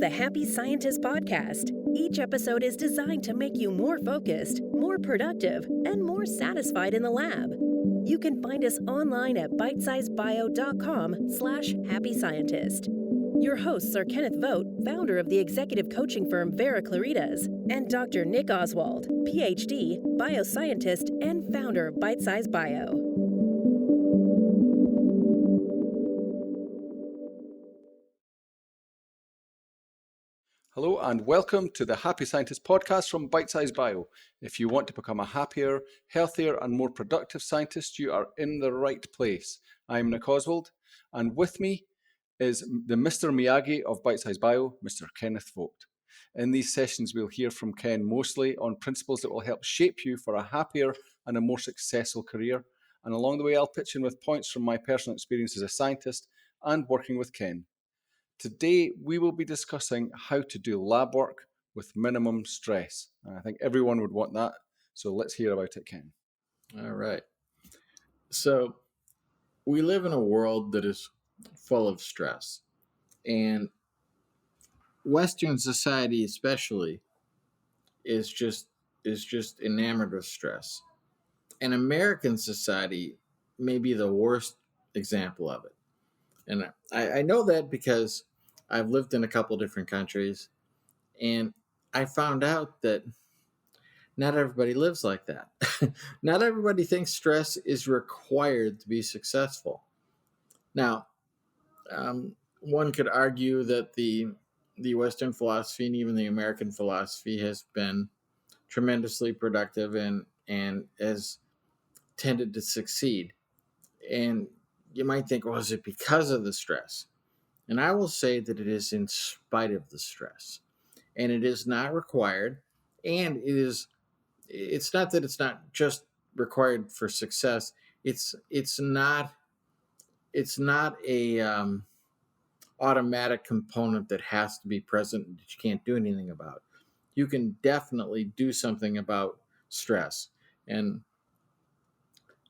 the Happy Scientist podcast. Each episode is designed to make you more focused, more productive, and more satisfied in the lab. You can find us online at bitesizebio.com/happy scientist. Your hosts are Kenneth Vogt, founder of the executive coaching firm Vera Claritas, and Dr. Nick Oswald, PhD, bioscientist, and founder of Bitesize Bio. Hello and welcome to the Happy Scientist podcast from Bitesize Bio. If you want to become a happier, healthier and more productive scientist, you are in the right place. I'm Nick Oswald, and with me is the Mr. Miyagi of Bitesize Bio, Mr. Kenneth Vogt. In these sessions, we'll hear from Ken mostly on principles that will help shape you for a happier and a more successful career. And along the way, I'll pitch in with points from my personal experience as a scientist and working with Ken. Today, we will be discussing how to do lab work with minimum stress. I think everyone would want that. So let's hear about it, Ken. All right. So we live in a world that is full of stress. And Western society especially is just enamored with stress. And American society may be the worst example of it. And I know that because I've lived in a couple different countries, and I found out that not everybody lives like that. Not everybody thinks stress is required to be successful. Now, one could argue that the Western philosophy and even the American philosophy has been tremendously productive and has tended to succeed. And you might think, well, is it because of the stress? And I will say that it is in spite of the stress. And it is not required. And it's not that it's not just required for success. It's not a automatic component that has to be present that you can't do anything about. You can definitely do something about stress. And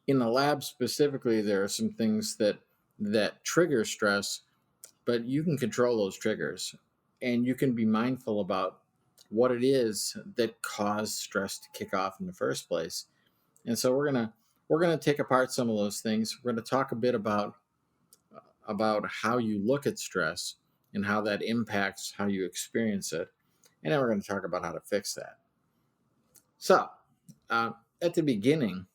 in the lab specifically, there are some things that trigger stress, but you can control those triggers, and you can be mindful about what it is that caused stress to kick off in the first place. And so we're gonna take apart some of those things. We're gonna talk a bit about how you look at stress and how that impacts how you experience it, and then we're going to talk about how to fix that. So, at the beginning,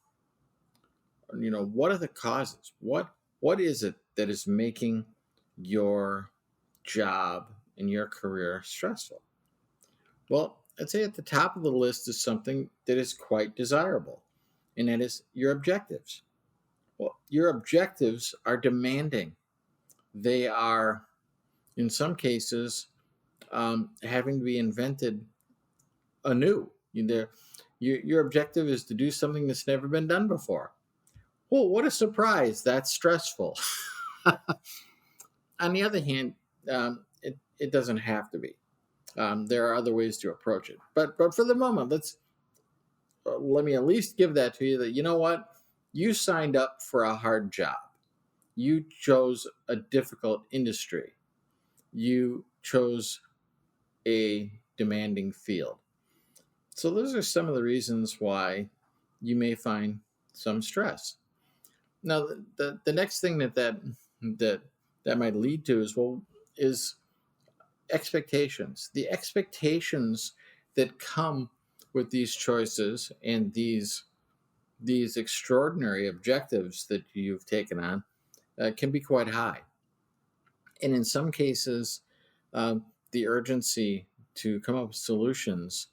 what are the causes? What is it that is making your job and your career stressful? Well, I'd say at the top of the list is something that is quite desirable, and that is your objectives. Well, your objectives are demanding. They are, in some cases, having to be invented anew. Your objective is to do something that's never been done before. Well, what a surprise. That's stressful. On the other hand, it doesn't have to be. There are other ways to approach it. But for the moment, let me at least give that to you that, you know what? You signed up for a hard job. You chose a difficult industry. You chose a demanding field. So those are some of the reasons why you may find some stress. Now, the next thing that might lead to is expectations. The expectations that come with these choices and these extraordinary objectives that you've taken on can be quite high. And in some cases, the urgency to come up with solutions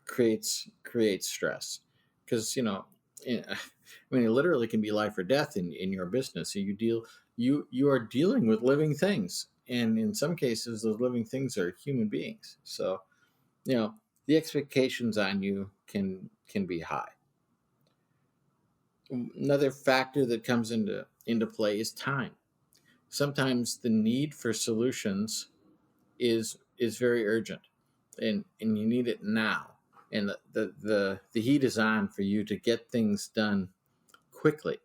creates stress, because it literally can be life or death in your business. So you are dealing with living things, and in some cases, those living things are human beings. So the expectations on you can be high. Another factor that comes into play is time. Sometimes the need for solutions is very urgent, and you need it now. And the heat is on for you to get things done quickly.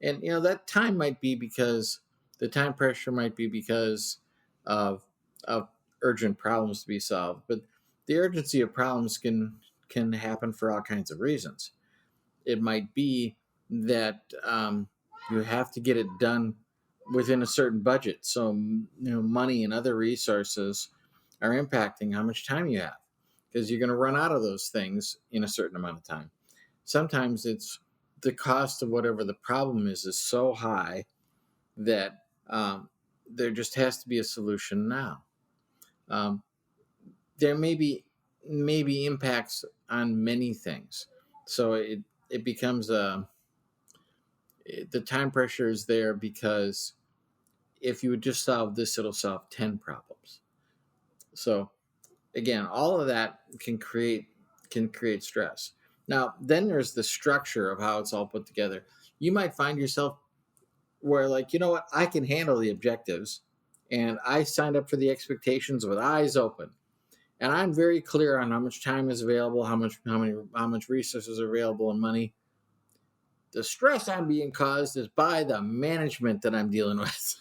And that time might be because the time pressure might be because of urgent problems to be solved, but the urgency of problems can happen for all kinds of reasons. It might be that you have to get it done within a certain budget, so money and other resources are impacting how much time you have, because you're going to run out of those things in a certain amount of time. Sometimes it's the cost of whatever the problem is so high that there just has to be a solution now. There may be impacts on many things, so it becomes the time pressure is there because if you would just solve this, it'll solve 10 problems. So again, all of that can create stress. Now, then there's the structure of how it's all put together. You might find yourself where, like, you know what, I can handle the objectives, and I signed up for the expectations with eyes open, and I'm very clear on how much time is available, how much resources are available, and money. The stress I'm being caused is by the management that I'm dealing with,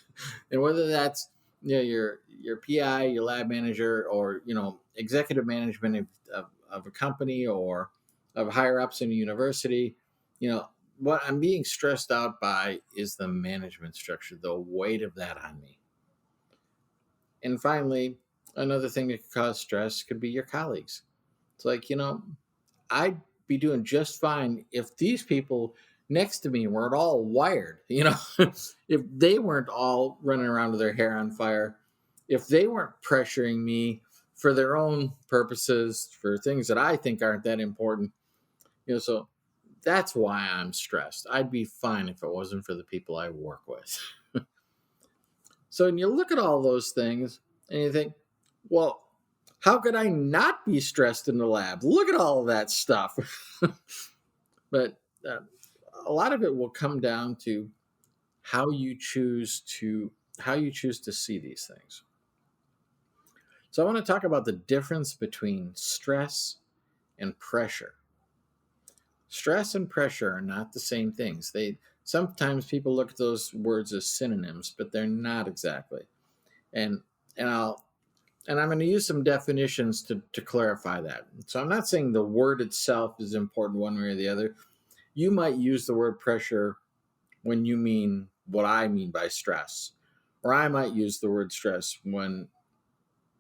and whether that's your PI, your lab manager, or executive management of a company or of higher ups in a university. What I'm being stressed out by is the management structure, the weight of that on me. And finally, another thing that could cause stress could be your colleagues. It's like, I'd be doing just fine if these people next to me weren't all wired, if they weren't all running around with their hair on fire, if they weren't pressuring me for their own purposes, for things that I think aren't that important, so that's why I'm stressed. I'd be fine if it wasn't for the people I work with. So when you look at all those things and you think, well, how could I not be stressed in the lab? Look at all of that stuff. But a lot of it will come down to how you choose to see these things. So I want to talk about the difference between stress and pressure. Stress and pressure are not the same things. Sometimes people look at those words as synonyms, but they're not exactly. And I'm going to use some definitions to clarify that. So I'm not saying the word itself is important one way or the other. You might use the word pressure when you mean what I mean by stress, or I might use the word stress when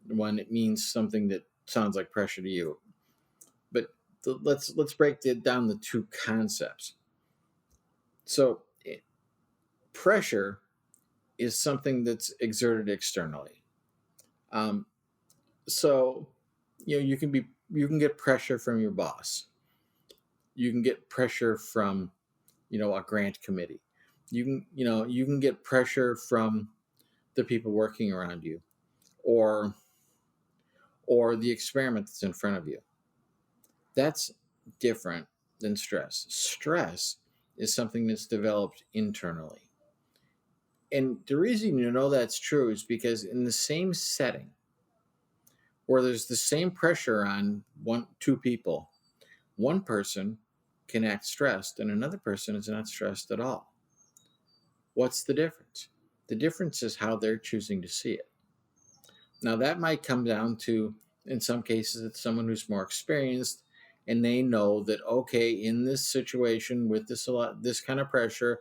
it means something that sounds like pressure to you. But let's break down the two concepts. So pressure is something that's exerted externally. So you can get pressure from your boss. You can get pressure from a grant committee. You can get pressure from the people working around you, or the experiment that's in front of you. That's different than stress. Stress is something that's developed internally. And the reason that's true is because in the same setting where there's the same pressure on two people, one person can act stressed and another person is not stressed at all. What's the difference? The difference is how they're choosing to see it. Now, that might come down to, in some cases, it's someone who's more experienced and they know that, okay, in this situation with this kind of pressure,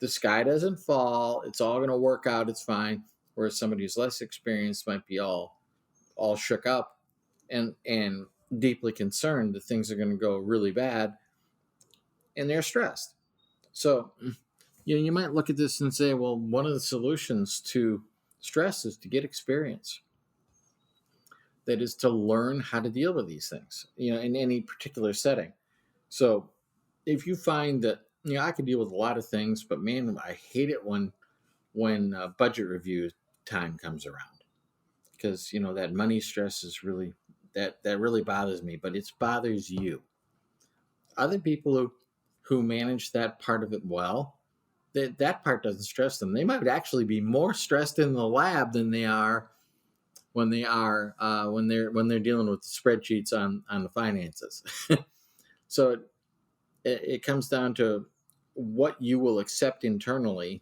the sky doesn't fall. It's all going to work out. It's fine. Whereas somebody who's less experienced might be all shook up and deeply concerned that things are going to go really bad, and they're stressed. So, you might look at this and say, well, one of the solutions to stress is to get experience. That is to learn how to deal with these things, in any particular setting. So if you find that, I can deal with a lot of things, but man, I hate it when budget review time comes around, because, that money stress is really, that really bothers me, but it bothers you. Other people who manage that part of it well, that part doesn't stress them. They might actually be more stressed in the lab than they are when they're dealing with the spreadsheets on the finances. So it comes down to what you will accept internally,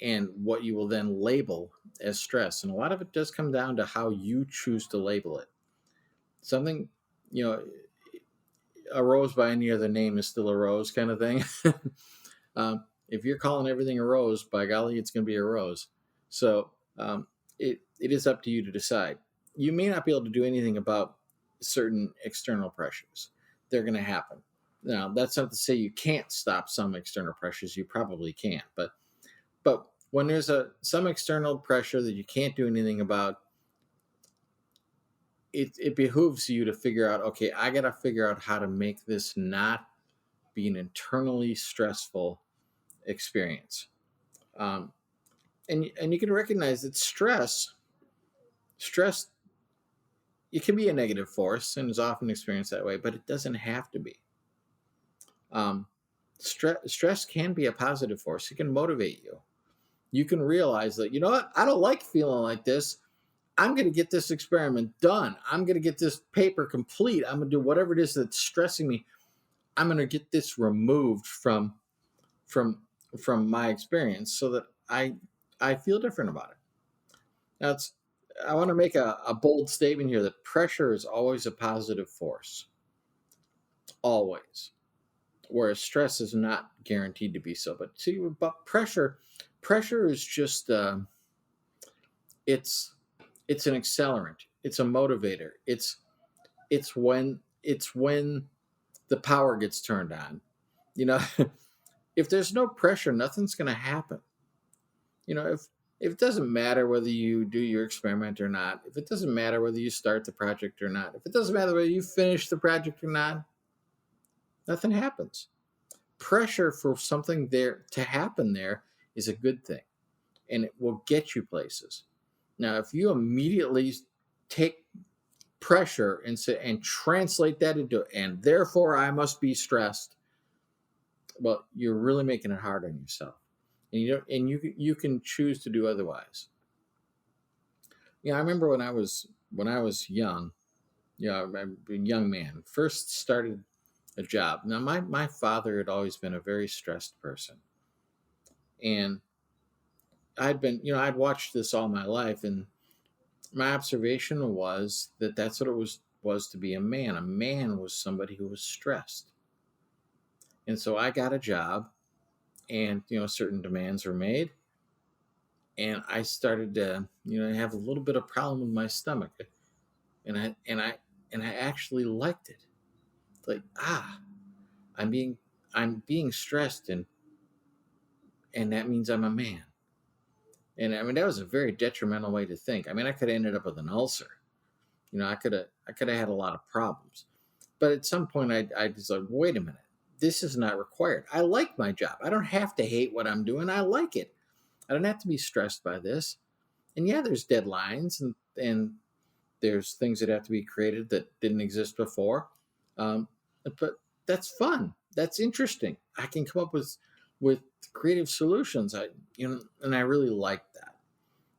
and what you will then label as stress. And a lot of it does come down to how you choose to label it. Something, you know, a rose by any other name is still a rose kind of thing. If you're calling everything a rose, by golly, it's going to be a rose. So it is up to you to decide. You may not be able to do anything about certain external pressures. They're going to happen. Now, that's not to say you can't stop some external pressures. You probably can't. But when there's some external pressure that you can't do anything about, it behooves you to figure out, okay, I got to figure out how to make this not be an internally stressful experience. And you can recognize that stress, it can be a negative force and is often experienced that way, but it doesn't have to be. Stress can be a positive force. It can motivate you. You can realize that, you know what, I don't like feeling like this. I'm going to get this experiment done. I'm going to get this paper complete. I'm going to do whatever it is that's stressing me. I'm going to get this removed from my experience so that I feel different about it. Now, I want to make a bold statement here that pressure is always a positive force. Always. Whereas stress is not guaranteed to be so. But see, but pressure is just it's an accelerant. It's a motivator. It's when the power gets turned on. You know, if there's no pressure, nothing's going to happen. You know, if it doesn't matter whether you do your experiment or not, if it doesn't matter whether you start the project or not, if it doesn't matter whether you finish the project or not, nothing happens. Pressure for something there to happen there is a good thing, and it will get you places. Now, if you immediately take pressure and translate that into, and therefore I must be stressed, well, you're really making it hard on yourself. And you can choose to do otherwise. I remember when I was young, a young man, first started a job. Now my father had always been a very stressed person. And I'd watched this all my life, and my observation was that that's what it was to be a man. A man was somebody who was stressed. And so I got a job, and certain demands were made, and I started to have a little bit of problem with my stomach, and I actually liked it. Like, I'm being stressed, and that means I'm a man. And I mean, that was a very detrimental way to think. I mean, I could have ended up with an ulcer. I could have had a lot of problems. But at some point, I was like, wait a minute, this is not required. I like my job. I don't have to hate what I'm doing. I like it. I don't have to be stressed by this. And yeah, there's deadlines and there's things that have to be created that didn't exist before. But that's fun. That's interesting. I can come up with creative solutions. And I really like that.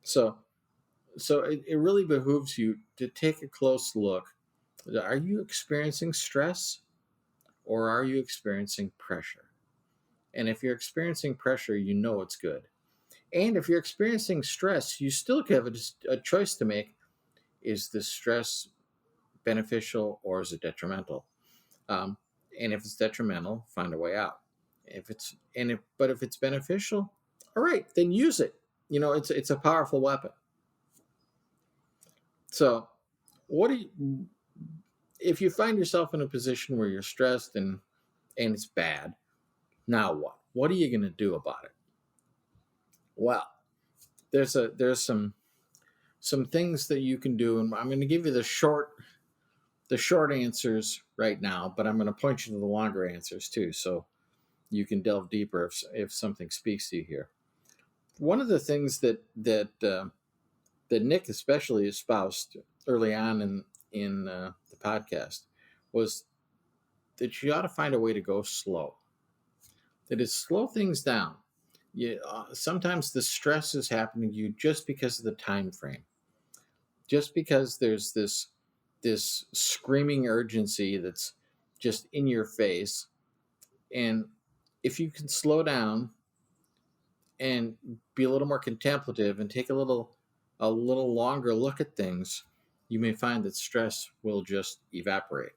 So it really behooves you to take a close look. Are you experiencing stress, or are you experiencing pressure? And if you're experiencing pressure, it's good. And if you're experiencing stress, you still have a choice to make. Is the stress beneficial or is it detrimental? And if it's detrimental, find a way out. If it's beneficial, all right, then use it. It's a powerful weapon. So, if you find yourself in a position where you're stressed and it's bad, now what? What are you going to do about it? Well, there's some things that you can do, and I'm going to give you the short answers right now, but I'm going to point you to the longer answers too, so you can delve deeper if something speaks to you here. One of the things that Nick especially espoused early on in the podcast was that you ought to find a way to go slow. That is, slow things down. Sometimes the stress is happening to you just because of the time frame. Just because there's this screaming urgency that's just in your face. And if you can slow down, and be a little more contemplative and take a little longer look at things, you may find that stress will just evaporate.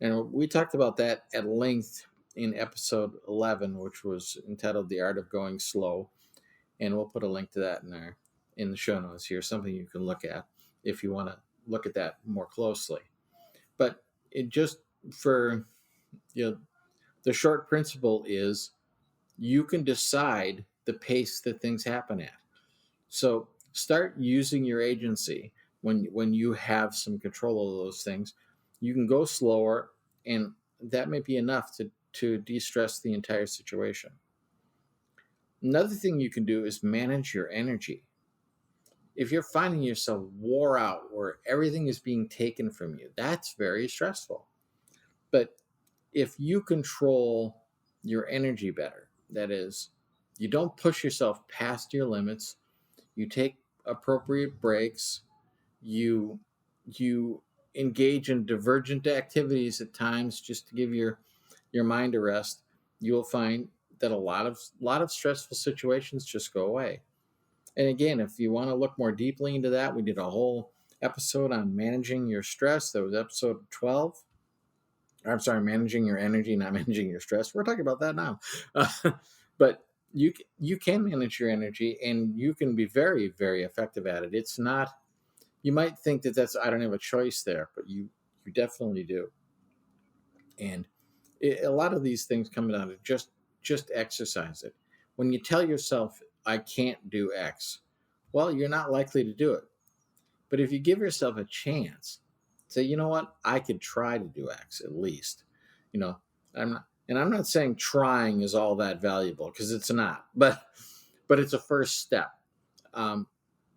And we talked about that at length in episode 11, which was entitled "The Art of Going Slow," and we'll put a link to that in the show notes here, something you can look at if you want to look at that more closely. But it just for the short principle is you can decide the pace that things happen at. So start using your agency when you have some control of those things. You can go slower, and that may be enough to de-stress the entire situation. Another thing you can do is manage your energy. If you're finding yourself wore out where everything is being taken from you, that's very stressful. But if you control your energy better, that is, you don't push yourself past your limits, you take appropriate breaks, you engage in divergent activities at times just to give your mind a rest, you will find that a lot of stressful situations just go away. And again, if you want to look more deeply into that, we did a whole episode on managing your stress. That was episode 12. I'm sorry, managing your energy, not managing your stress. We're talking about that now. But you can manage your energy, and you can be very, very effective at it. It's not, you might think that that's, I don't have a choice there, but you definitely do. And a lot of these things come down to just exercise it. When you tell yourself, I can't do X, well, you're not likely to do it. But if you give yourself a chance, say, you know what, I could try to do X at least. You know, I'm not saying trying is all that valuable, because it's not, but it's a first step. Um,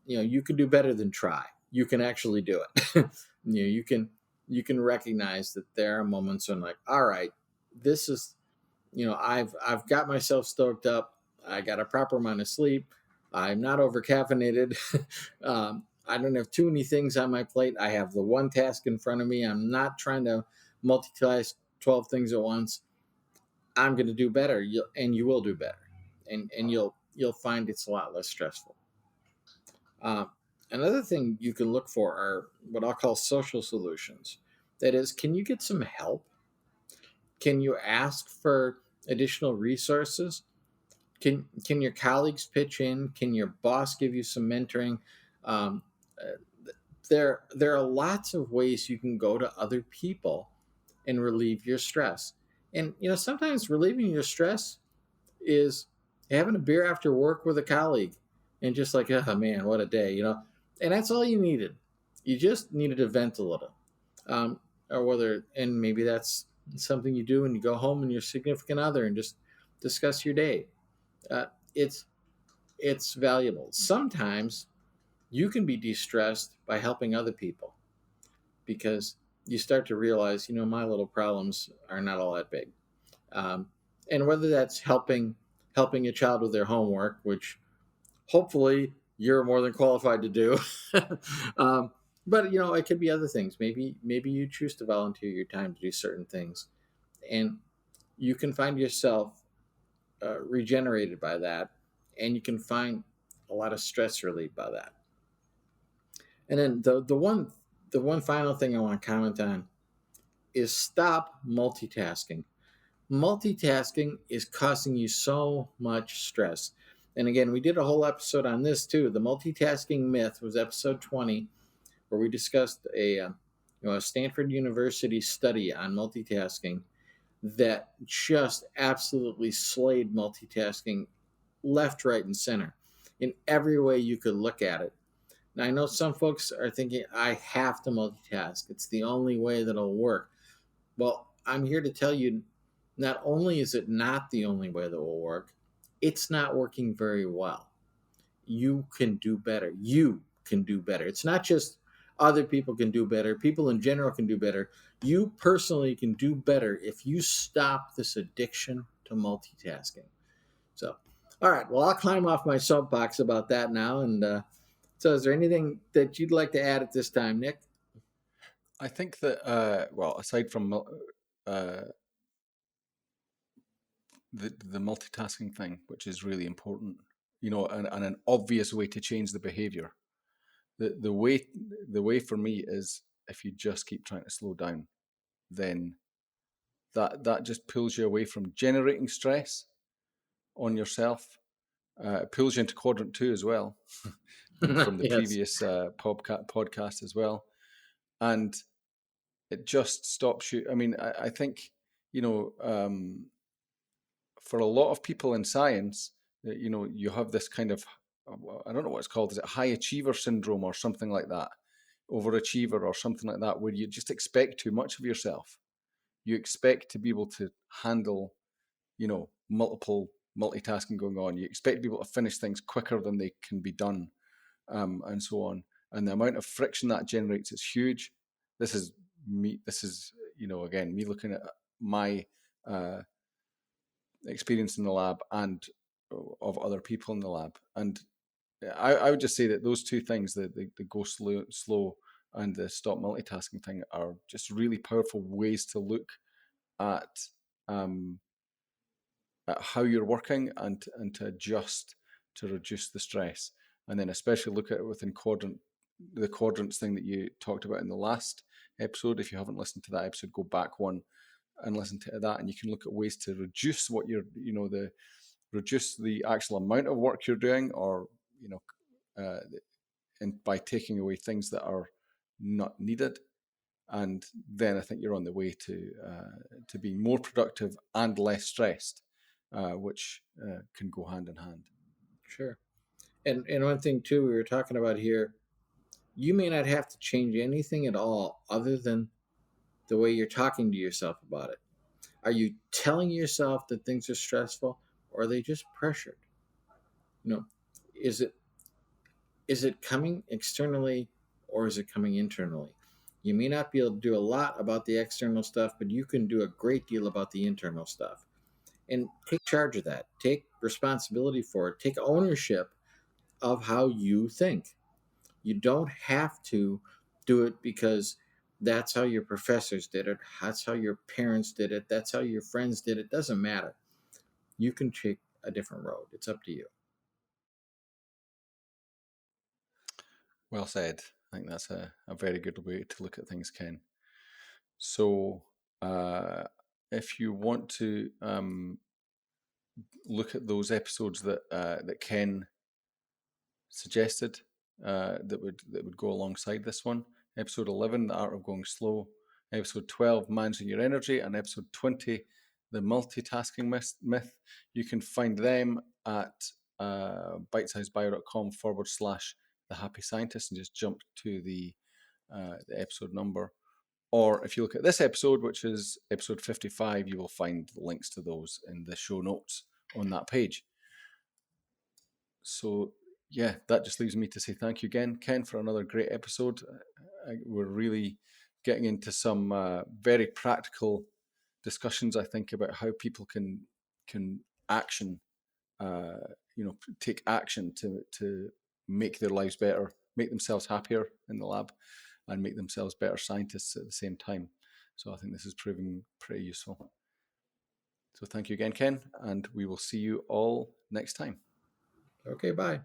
you can do better than try. You can actually do it. You can recognize that there are moments when, like, all right, this is, I've got myself stoked up. I got a proper amount of sleep. I'm not over caffeinated. I don't have too many things on my plate. I have the one task in front of me. I'm not trying to multitask 12 things at once. I'm going to do better, and you will do better, and you'll find it's a lot less stressful. Uh, Another thing you can look for are what I'll call social solutions. That is, can you get some help? Can you ask for additional resources? Can your colleagues pitch in? Can your boss give you some mentoring? Um, uh, there are lots of ways you can go to other people and relieve your stress. And sometimes relieving your stress is having a beer after work with a colleague and just like, oh man, what a day. And that's all you needed. You just needed to vent a little. Or whether, and maybe that's something you do when you go home and your significant other and just discuss your day. Uh, it's it's valuable. Sometimes you can be de-stressed by helping other people, because you start to realize, my little problems are not all that big. Um, and whether that's helping a child with their homework, which hopefully you're more than qualified to do. um, but it could be other things. Maybe you choose to volunteer your time to do certain things, and you can find yourself regenerated by that, and you can find a lot of stress relief by that. And then the one final thing I want to comment on is stop multitasking. Multitasking is causing you so much stress. And again, we did a whole episode on this too. The multitasking myth was episode 20, where we discussed a Stanford University study on multitasking that just absolutely slayed multitasking left, right, and center in every way you could look at it. Now, I know some folks are thinking, I have to multitask. It's the only way that it'll work. Well, I'm here to tell you, not only is it not the only way that will work, it's not working very well. You can do better. You can do better. It's not just other people can do better. People in general can do better. You personally can do better if you stop this addiction to multitasking. So, all right. Well, I'll climb off my soapbox about that now. And so, is there anything that you'd like to add at this time, Nick? I think that, aside from the multitasking thing, which is really important, and an obvious way to change the behavior. The way for me is, if you just keep trying to slow down, then that just pulls you away from generating stress on yourself. It pulls you into quadrant 2 as well, from the Yes. previous podcast as well, and it just stops you. I mean, I think, for a lot of people in science, you have this kind of, I don't know what it's called, is it high achiever syndrome or something like that, overachiever or something like that, where you just expect too much of yourself. You expect to be able to handle, multiple multitasking going on. You expect to be able to finish things quicker than they can be done, and so on. And the amount of friction that generates is huge. This is me. This is, again, me looking at my experience in the lab and of other people in the lab. And I would just say that those two things, the go slow and the stop multitasking thing, are just really powerful ways to look at how you're working and to adjust to reduce the stress. And then especially look at it within the quadrants thing that you talked about in the last episode. If you haven't listened to that episode, go back one and listen to that, and you can look at ways to reduce what you're, reduce the actual amount of work you're doing, or and by taking away things that are not needed. And then I think you're on the way to being more productive and less stressed, which can go hand in hand. Sure. And one thing too, we were talking about here, you may not have to change anything at all other than the way you're talking to yourself about it. Are you telling yourself that things are stressful, or are they just pressured? Is it coming externally, or is it coming internally? You may not be able to do a lot about the external stuff, but you can do a great deal about the internal stuff. And take charge of that. Take responsibility for it. Take ownership of how you think. You don't have to do it because that's how your professors did it. That's how your parents did it. That's how your friends did it. Doesn't matter. You can take a different road. It's up to you. Well said. I think that's a very good way to look at things, Ken. So if you want to look at those episodes that Ken suggested, that would go alongside this one, episode 11, The Art of Going Slow, episode 12, Managing Your Energy, and episode 20, The Multitasking Myth, you can find them at bitesizebio.com/The Happy Scientist, and just jump to the episode number. Or if you look at this episode, which is episode 55, you will find links to those in the show notes on that page. So yeah, that just leaves me to say thank you again, Ken, for another great episode. We're really getting into some very practical discussions, I think, about how people can action, take action to make their lives better, make themselves happier in the lab, and make themselves better scientists at the same time. So I think this is proving pretty useful. So thank you again, Ken, and we will see you all next time. Okay, bye.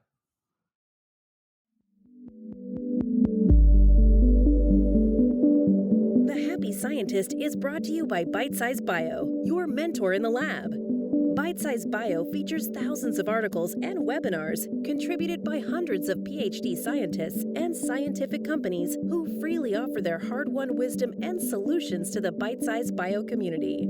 The Happy Scientist is brought to you by Bitesize Bio, your mentor in the lab. Bitesize Bio features thousands of articles and webinars contributed by hundreds of PhD scientists and scientific companies who freely offer their hard-won wisdom and solutions to the Bitesize Bio community.